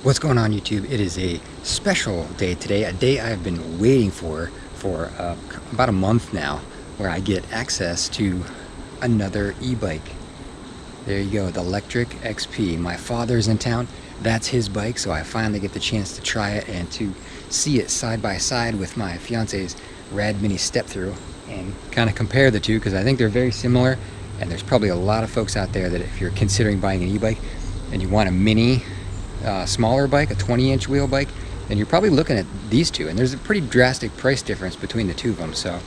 What's going on, YouTube? It is a special day today, a day I've been waiting for about a month now, where I get access to another e-bike. There you go, the LectricXP. My father's in town, that's his bike, so I finally get the chance to try it and to see it side by side with my fiance's Rad Mini Stepthru and kind of compare the two, because I think they're very similar, and there's probably a lot of folks out there that if you're considering buying an e-bike and you want a mini smaller bike, a 20-inch wheel bike, then you're probably looking at these two, and there's a pretty drastic price difference between the two of them. So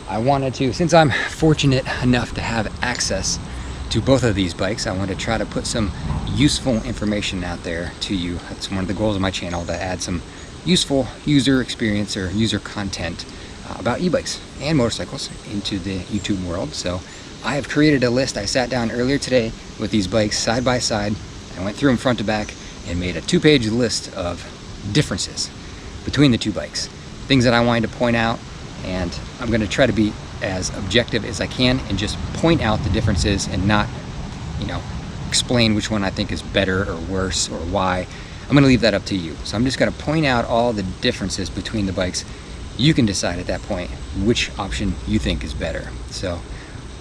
I wanted to, since I'm fortunate enough to have access to both of these bikes, I wanted to try to put some useful information out there to you. That's one of the goals of my channel, to add some useful user experience or user content about e-bikes and motorcycles into the YouTube world. So I have created a list. I sat down earlier today with these bikes side by side. I went through them front to back and made a 2-page list of differences between the two bikes, things that I wanted to point out, and I'm going to try to be as objective as I can and just point out the differences and not, explain which one I think is better or worse or why. I'm going to leave that up to you. So I'm just going to point out all the differences between the bikes. You can decide at that point which option you think is better. So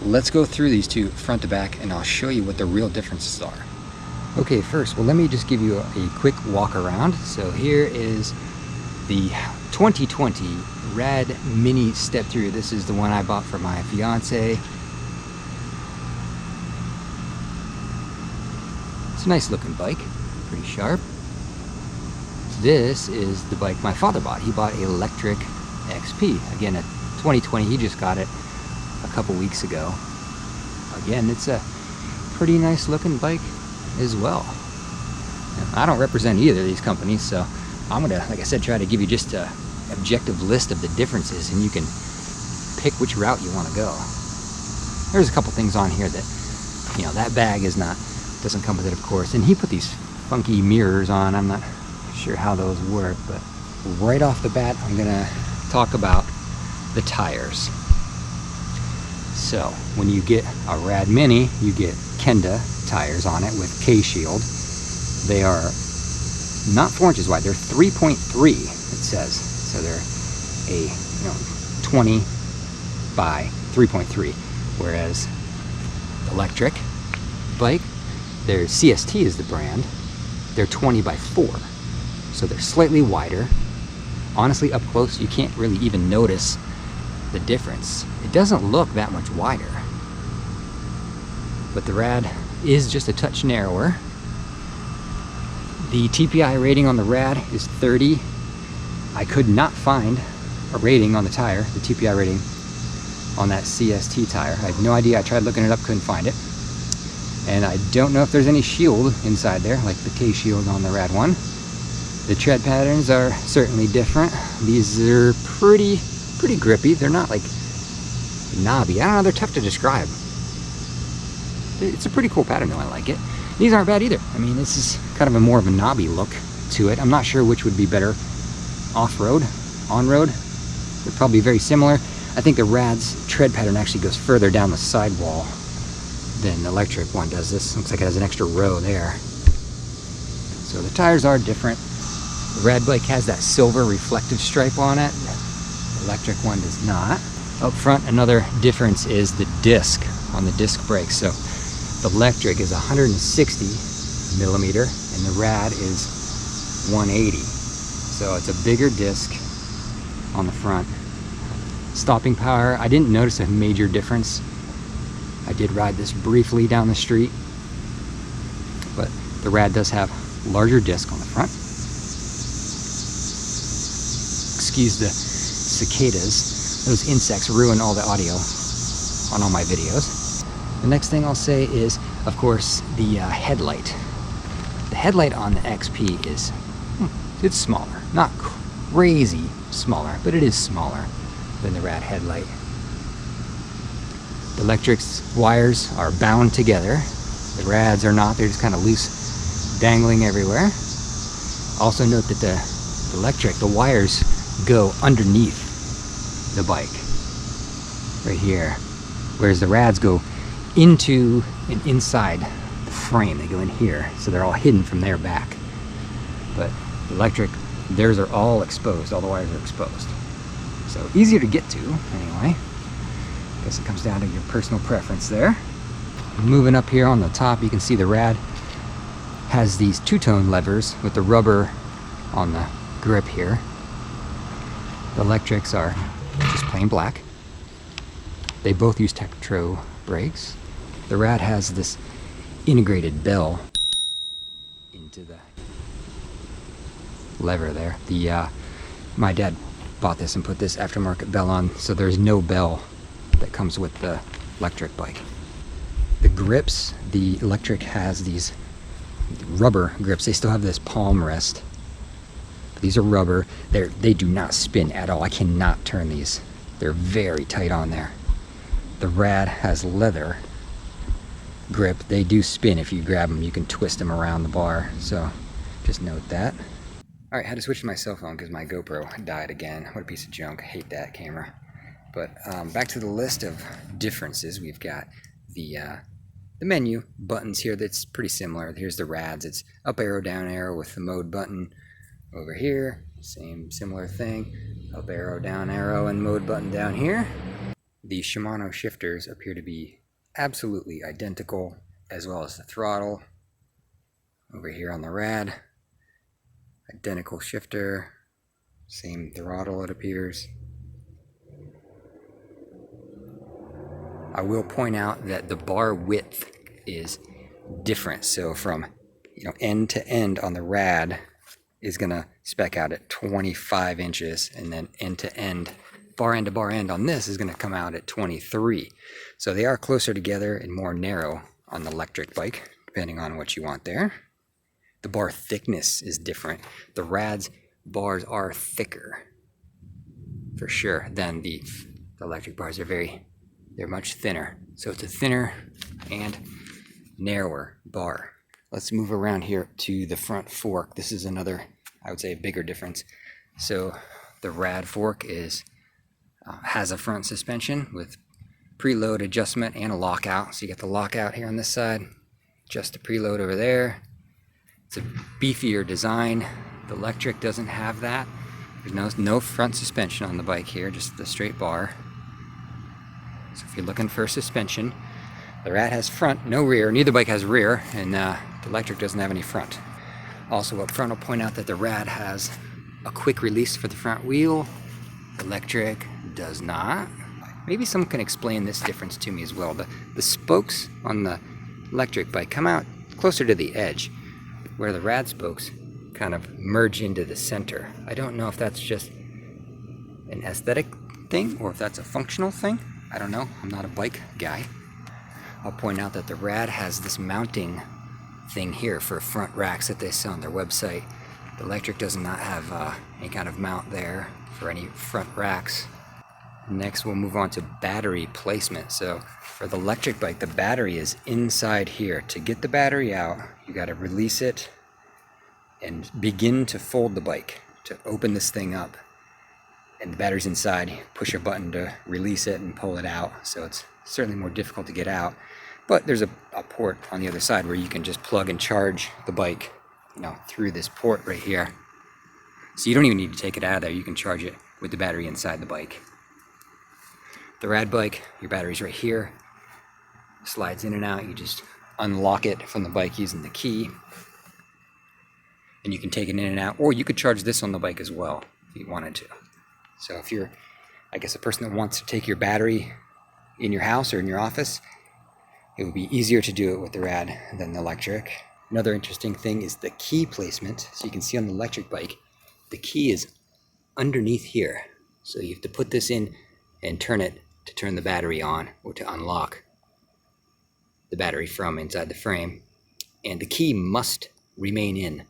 let's go through these two front to back and I'll show you what the real differences are. Okay, first, well, let me just give you a quick walk around. So here is the 2020 Rad Mini Stepthru. This is the one I bought for my fiance. It's a nice looking bike, pretty sharp. This is the bike my father bought. He bought a LectricXP. Again, a 2020, he just got it a couple weeks ago. Again, it's a pretty nice looking bike as well. I don't represent either of these companies, so I'm gonna, like I said, try to give you just an objective list of the differences, and you can pick which route you want to go. There's a couple things on here that, that bag doesn't come with it, of course, and he put these funky mirrors on. I'm not sure how those work, but right off the bat, I'm gonna talk about the tires. So when you get a Rad Mini, you get Kenda tires on it with K-Shield. They are not 4 inches wide, they're 3.3, it says. So they're a 20 by 3.3, whereas the electric bike, their CST is the brand, they're 20 by 4. So they're slightly wider. Honestly, up close, you can't really even notice the difference. It doesn't look that much wider, but the Rad is just a touch narrower. The TPI rating on the Rad is 30. I could not find a rating on the tire, the TPI rating on that CST tire. I have no idea. I tried looking it up, couldn't find it. And I don't know if there's any shield inside there, like the K-Shield on the Rad one. The tread patterns are certainly different. These are pretty grippy. They're not like knobby. I don't know, they're tough to describe. It's a pretty cool pattern though, I like it. These aren't bad either. I mean, this is kind of a more of a knobby look to it. I'm not sure which would be better off-road, on-road. They're probably very similar. I think the Rad's tread pattern actually goes further down the sidewall than the electric one does. This looks like it has an extra row there. So the tires are different. The Rad bike has that silver reflective stripe on it. The electric one does not. Up front, another difference is the disc on the disc brakes. So the electric is 160 millimeter and the Rad is 180. So it's a bigger disc on the front. Stopping power, I didn't notice a major difference. I did ride this briefly down the street, but the Rad does have larger disc on the front. Excuse the cicadas. Those insects ruin all the audio on all my videos. The next thing I'll say is, of course, the headlight. The headlight on the XP is, it's smaller. Not crazy smaller, but it is smaller than the Rad headlight. The electric's wires are bound together. The Rad's are not, they're just kind of loose, dangling everywhere. Also note that the electric, the wires go underneath the bike, right here, whereas the Rads go into and inside the frame. They go in here, so they're all hidden from their back. But the electric, theirs are all exposed, all the wires are exposed. So easier to get to, anyway. Guess it comes down to your personal preference there. Moving up here on the top, you can see the Rad has these two-tone levers with the rubber on the grip here. The electrics are just plain black. They both use Tektro brakes. The Rad has this integrated bell into the lever there. My dad bought this and put this aftermarket bell on, so there's no bell that comes with the electric bike. The grips, the electric has these rubber grips. They still have this palm rest. These are rubber. They do not spin at all. I cannot turn these. They're very tight on there. The Rad has leather grip. They do spin if you grab them. You can twist them around the bar. So just note that. All right, I had to switch to my cell phone because my GoPro died again. What a piece of junk. I hate that camera. But back to the list of differences. We've got the menu buttons here. That's pretty similar. Here's the Rads. It's up arrow, down arrow with the mode button. Over here, same similar thing. Up arrow, down arrow, and mode button down here. The Shimano shifters appear to be absolutely identical, as well as the throttle. Over here on the Rad, identical shifter, same throttle it appears. I will point out that the bar width is different. So from end to end on the Rad is going to spec out at 25 inches, and then end to end, bar end to bar end on this is going to come out at 23. So they are closer together and more narrow on the electric bike, depending on what you want there. The bar thickness is different. The Rad's bars are thicker, for sure, than the electric bars. They're much thinner. So it's a thinner and narrower bar. Let's move around here to the front fork. This is another, I would say, bigger difference. So the Rad fork has a front suspension with preload adjustment and a lockout. So you got the lockout here on this side, just the preload over there. It's a beefier design. The electric doesn't have that. There's no front suspension on the bike here, just the straight bar. So if you're looking for suspension, the Rad has front, no rear. Neither bike has rear, and the electric doesn't have any front. Also up front, I'll point out that the Rad has a quick release for the front wheel. The electric does not. Maybe someone can explain this difference to me as well. The spokes on the electric bike come out closer to the edge, where the Rad spokes kind of merge into the center. I don't know if that's just an aesthetic thing or if that's a functional thing. I don't know. I'm not a bike guy. I'll point out that the Rad has this mounting thing here for front racks that they sell on their website. The electric does not have any kind of mount there for any front racks. Next, we'll move on to battery placement. So for the electric bike, the battery is inside here. To get the battery out, you got to release it and begin to fold the bike to open this thing up. And the battery's inside. You push a button to release it and pull it out. So it's certainly more difficult to get out. But there's a port on the other side where you can just plug and charge the bike, through this port right here. So you don't even need to take it out of there. You can charge it with the battery inside the bike. The Rad bike, your battery's right here. Slides in and out. You just unlock it from the bike using the key. And you can take it in and out. Or you could charge this on the bike as well if you wanted to. So if you're, a person that wants to take your battery in your house or in your office, it would be easier to do it with the Rad than the electric. Another interesting thing is the key placement. So you can see on the electric bike, the key is underneath here. So you have to put this in and turn it to turn the battery on or to unlock the battery from inside the frame. And the key must remain in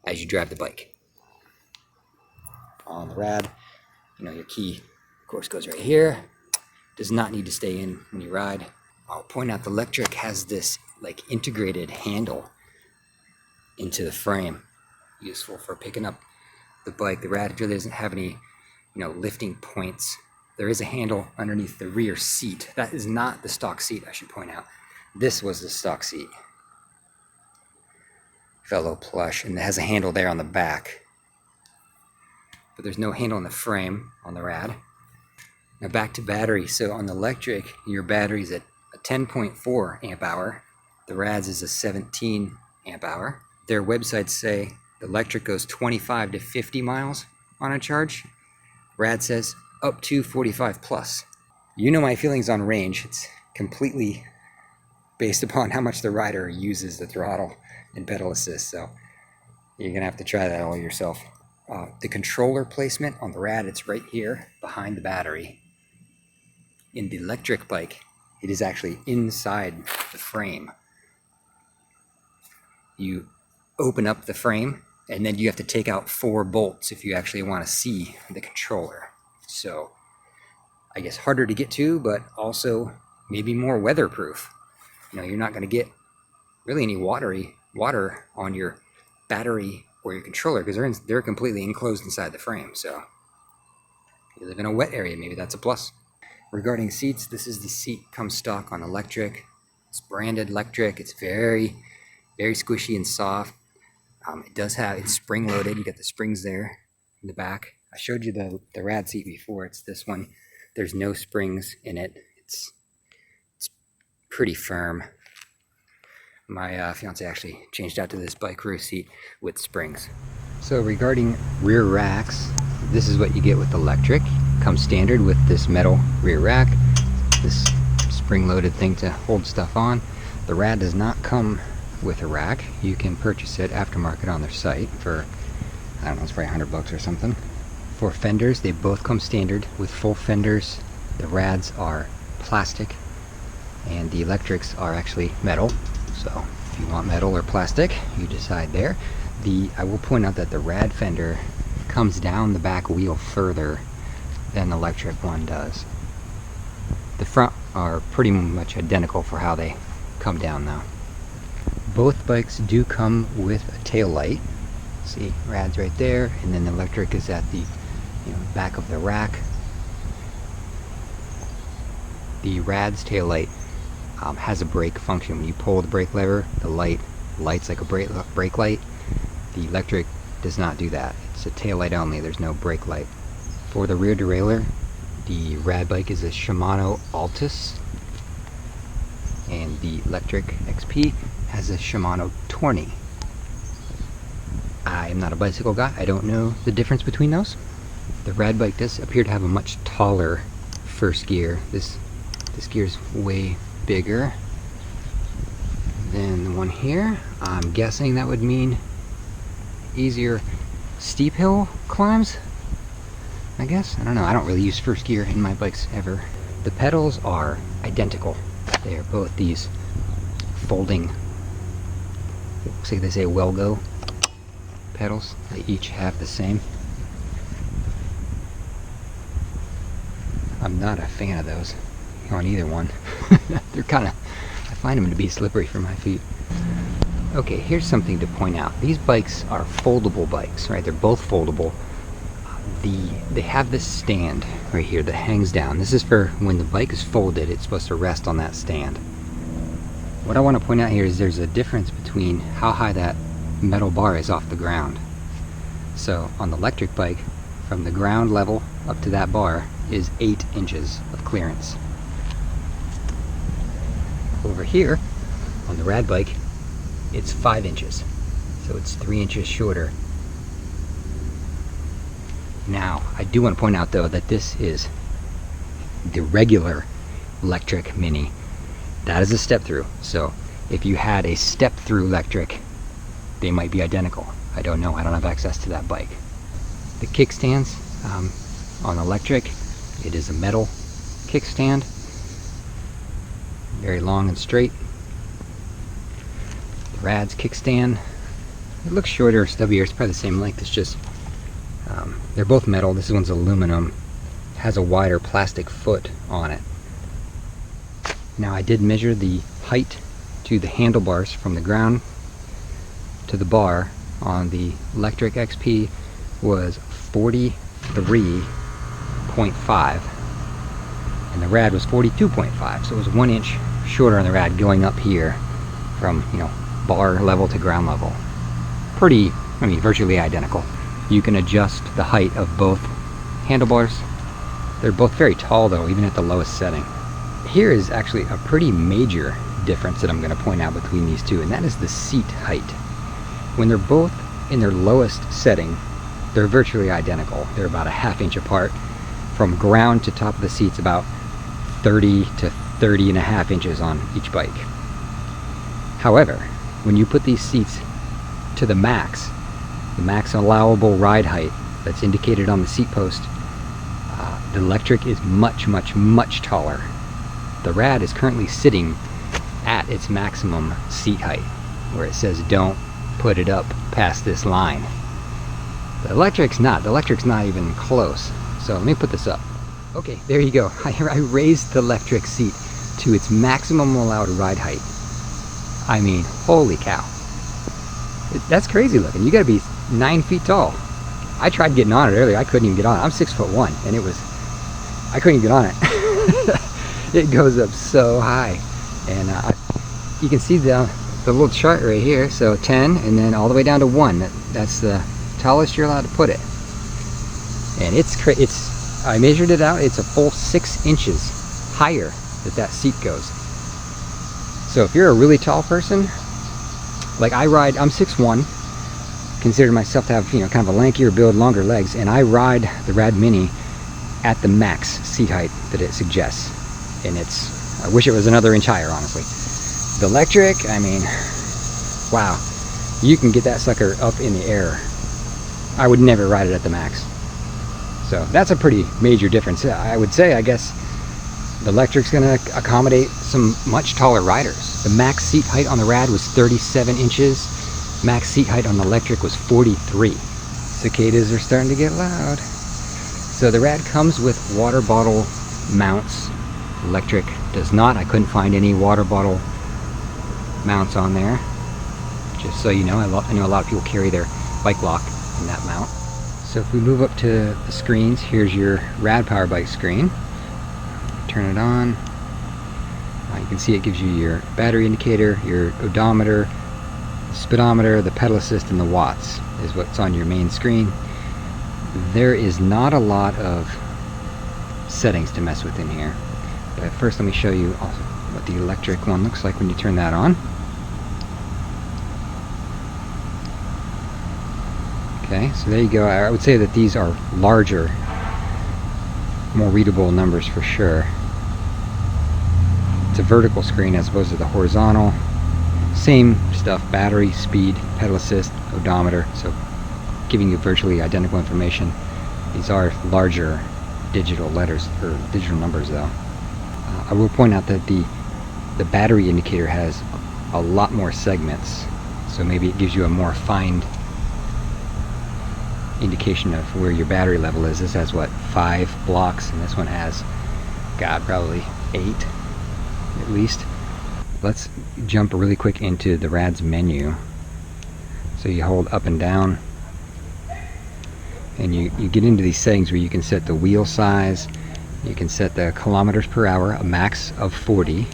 as you drive the bike. On the Rad, your key, of course, goes right here. Does not need to stay in when you ride. I'll point out the electric has this integrated handle into the frame, useful for picking up the bike. The Rad really doesn't have any, lifting points. There is a handle underneath the rear seat. That is not the stock seat, I should point out. This was the stock seat. fellow plush, and it has a handle there on the back. But there's no handle on the frame on the Rad. Now back to battery. So on the Lectric, your battery's at a 10.4 amp hour. The Rad's is a 17 amp hour. Their websites say the Lectric goes 25 to 50 miles on a charge. Rad says up to 45 plus. You know my feelings on range. It's completely based upon how much the rider uses the throttle and pedal assist. So you're gonna have to try that all yourself. The controller placement on the Rad, it's right here behind the battery. In the Lectric bike, it is actually inside the frame. You open up the frame, and then you have to take out 4 bolts if you actually want to see the controller. So, I guess harder to get to, but also maybe more weatherproof. You know, you're not going to get really any water on your battery or your controller because they're completely enclosed inside the frame. So, if you live in a wet area, maybe that's a plus. Regarding seats, this is the seat comes stock on Lectric. It's branded Lectric. It's very, very squishy and soft. It's spring loaded. You got the springs there in the back. I showed you the Rad seat before. It's this one. There's no springs in it. It's pretty firm. My fiance actually changed out to this bike rear seat with springs. So regarding rear racks, this is what you get with the Lectric. Comes standard with this metal rear rack, this spring-loaded thing to hold stuff on. The Rad does not come with a rack. You can purchase it aftermarket on their site for, I don't know, it's probably $100 or something. For fenders, they both come standard with full fenders. The Rads are plastic, and the Lectrics are actually metal. So if you want metal or plastic, you decide there. I will point out that the Rad fender comes down the back wheel further than the Lectric one does. The front are pretty much identical for how they come down though. Both bikes do come with a tail light. See, Rad's right there, and then the Lectric is at the back of the rack. The Rad's tail light has a brake function. When you pull the brake lever, the light lights like a brake light. The Lectric does not do that. It's a tail light only. There's no brake light. For the rear derailleur, the Rad bike is a Shimano Altus, and the LectricXP has a Shimano Tourney. I am not a bicycle guy. I don't know the difference between those. The Rad bike does appear to have a much taller first gear. This gear is way bigger than the one here. I'm guessing that would mean easier steep hill climbs, I guess. I don't know. I don't really use first gear in my bikes ever. The pedals are identical. They are both these folding, looks like they say Welgo pedals. They each have the same. I'm not a fan of those on either one. They're kind of, I find them to be slippery for my feet. Okay, here's something to point out. These bikes are foldable bikes, right? They're both foldable. They have this stand right here that hangs down. This is for when the bike is folded, it's supposed to rest on that stand. What I want to point out here is there's a difference between how high that metal bar is off the ground. So on the Lectric bike, from the ground level up to that bar is 8 inches of clearance. Over here on the Rad bike, it's 5 inches, so it's 3 inches shorter. Now, I do want to point out though that this is the regular Lectric Mini. That is a step-through, so if you had a step-through Lectric, they might be identical. I don't know, I don't have access to that bike. The kickstands on the Lectric, it is a metal kickstand, very long and straight. The Rad's kickstand, it looks shorter or stubbier. It's probably the same length. It's just they're both metal. This one's aluminum. It has a wider plastic foot on it. Now I did measure the height to the handlebars from the ground to the bar on the LectricXP was 43.5, and the Rad was 42.5. So it was 1 inch shorter on the Rad going up here from bar level to ground level. pretty, I mean, virtually identical. You can adjust the height of both handlebars. They're both very tall though, even at the lowest setting. Here is actually a pretty major difference that I'm going to point out between these two, and that is the seat height. When they're both in their lowest setting, they're virtually identical. They're about a ½ inch apart. From ground to top of the seats, about 30 to 30.5 inches on each bike. However, when you put these seats to the max allowable ride height that's indicated on the seat post, the Lectric is much, much, much taller. The Rad is currently sitting at its maximum seat height, where it says don't put it up past this line. The Lectric's not. The Lectric's not even close. So let me put this up. Okay, there you go. I raised the Lectric seat to its maximum allowed ride height. I mean, holy cow. That's crazy looking. You gotta be 9 feet tall. I tried getting on it earlier. I couldn't even get on it. I'm 6'1", and I couldn't even get on it. It goes up so high. And you can see the little chart right here. So 10, and then all the way down to 1. That's the tallest you're allowed to put it. And I measured it out. It's a full 6 inches higher that seat goes. So if you're a really tall person, like I'm 6'1", consider myself to have, kind of a lankier build, longer legs, and I ride the Rad Mini at the max seat height that it suggests. And I wish it was another inch higher, honestly. The Lectric, I mean, wow. You can get that sucker up in the air. I would never ride it at the max. So that's a pretty major difference. I would say, I guess, the Lectric's gonna accommodate some much taller riders. The max seat height on the Rad was 37 inches. Max seat height on the Lectric was 43. Cicadas are starting to get loud. So the Rad comes with water bottle mounts. Lectric does not. I couldn't find any water bottle mounts on there. Just so you know, I know a lot of people carry their bike lock in that mount. So if we move up to the screens, here's your Rad Power Bike screen. Turn it on. You can see it gives you your battery indicator, your odometer, speedometer, the pedal assist, and the watts is what's on your main screen. There is not a lot of settings to mess with in here. But first let me show you what the electric one looks like when you turn that on. Okay, so there you go. I would say that these are larger, more readable numbers for sure. It's a vertical screen as opposed to the horizontal. Same stuff, battery, speed, pedal assist, odometer, so giving you virtually identical information. These are larger digital letters, or digital numbers though. I will point out that the battery indicator has a lot more segments, so maybe it gives you a more fine indication of where your battery level is. This has what, 5 blocks, and this one has, God, probably 8 at least. Let's jump really quick into the Rad's menu. So you hold up and down, and you get into these settings where you can set the wheel size, you can set the kilometers per hour, a max of 40.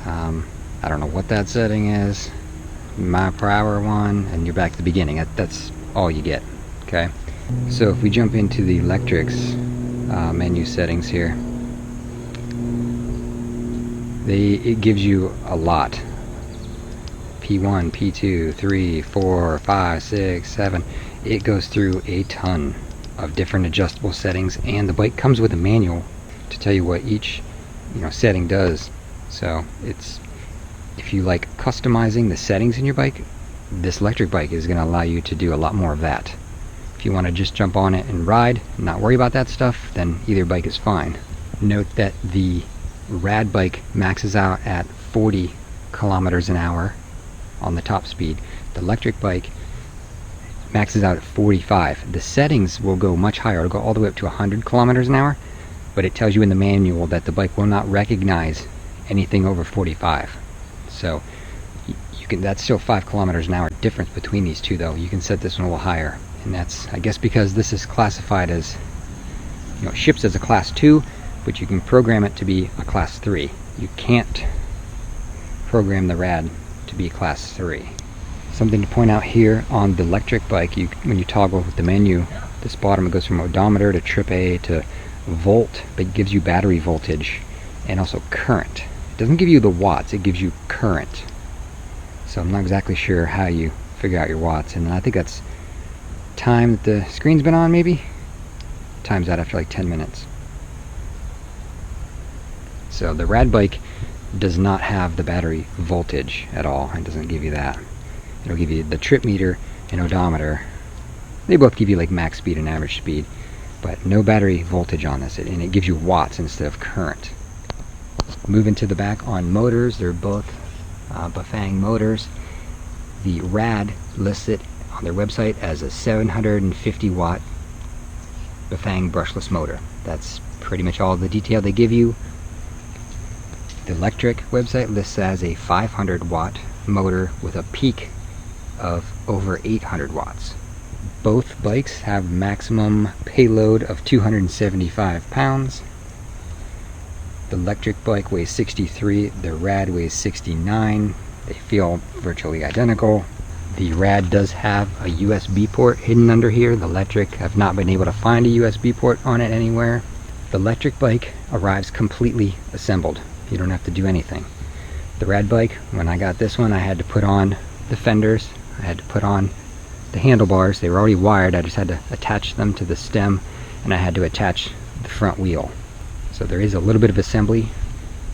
I don't know what that setting is. Mile per hour one, and you're back to the beginning. That's all you get. Okay. So if we jump into the Lectric's menu settings here, it gives you a lot. P1, P2, 3, 4, 5, 6, 7. It goes through a ton of different adjustable settings, and the bike comes with a manual to tell you what each setting does. So if you like customizing the settings in your bike, this electric bike is going to allow you to do a lot more of that. If you want to just jump on it and ride and not worry about that stuff, then either bike is fine. Note that the Rad bike maxes out at 40 kilometers an hour on the top speed. The electric bike maxes out at 45. The settings will go much higher. It'll go all the way up to 100 kilometers an hour, but it tells you in the manual that the bike will not recognize anything over 45. So that's still 5 kilometers an hour difference between these two though. You can set this one a little higher, and that's, I guess, because this is classified as, it ships as a class 2, but you can program it to be a class 3. You can't program the Rad to be class 3. Something to point out here on the electric bike, when you toggle with the menu, this bottom, it goes from odometer to trip A to volt, but it gives you battery voltage and also current. It doesn't give you the watts, it gives you current. So I'm not exactly sure how you figure out your watts, and I think that's time that the screen's been on, maybe? Times out after like 10 minutes. So the Rad bike does not have the battery voltage at all. It doesn't give you that. It'll give you the trip meter and odometer. They both give you like max speed and average speed, but no battery voltage on this, and it gives you watts instead of current. Moving to the back on motors, they're both Bafang motors. The Rad lists it on their website as a 750 watt Bafang brushless motor. That's pretty much all the detail they give you. The Lectric website lists as a 500 watt motor with a peak of over 800 watts. Both bikes have maximum payload of 275 pounds. The electric bike weighs 63, the Rad weighs 69. They feel virtually identical. The Rad does have a USB port hidden under here. The electric, I've not been able to find a USB port on it anywhere. The electric bike arrives completely assembled. You don't have to do anything. The Rad bike, when I got this one, I had to put on the fenders, I had to put on the handlebars. They were already wired, I just had to attach them to the stem, and I had to attach the front wheel. So there is a little bit of assembly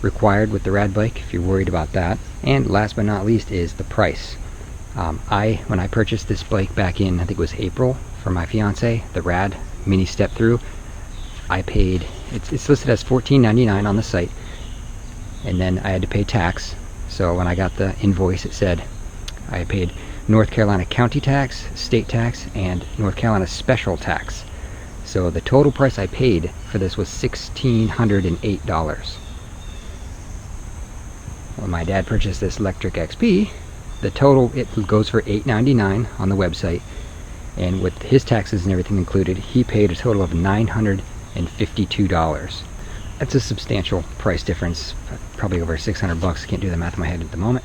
required with the Rad bike if you're worried about that. And last but not least is the price. When I purchased this bike back in, I think it was April, for my fiance, the Rad Mini Stepthru, I paid, it's listed as $14.99 on the site, and then I had to pay tax. So when I got the invoice, it said I paid North Carolina county tax, state tax, and North Carolina special tax. So the total price I paid for this was $1,608. When my dad purchased this LectricXP, the total, it goes for $899 on the website, and with his taxes and everything included, he paid a total of $952. That's a substantial price difference, probably over 600 bucks. Can't do the math in my head at the moment.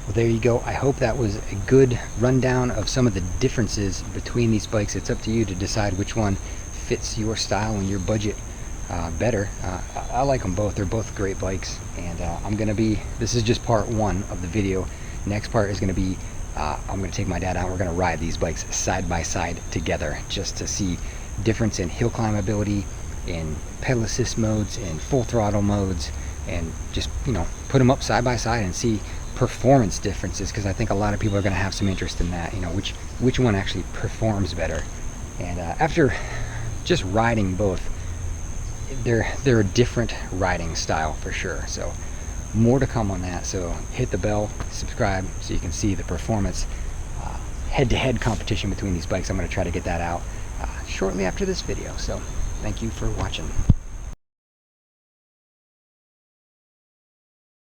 Well, there you go. I hope that was a good rundown of some of the differences between these bikes. It's up to you to decide which one fits your style and your budget better. I like them both. They're both great bikes, and this is just part one of the video. Next part is going to be, I'm going to take my dad out. We're going to ride these bikes side by side together just to see difference in hill climb ability, in pedal assist modes, in full throttle modes, and just, put them up side by side and see performance differences, because I think a lot of people are going to have some interest in that, which one actually performs better. And after just riding both, they're a different riding style for sure. So more to come on that, so hit the bell, subscribe, so you can see the performance head-to-head competition between these bikes. I'm going to try to get that out shortly after this video. So thank you for watching.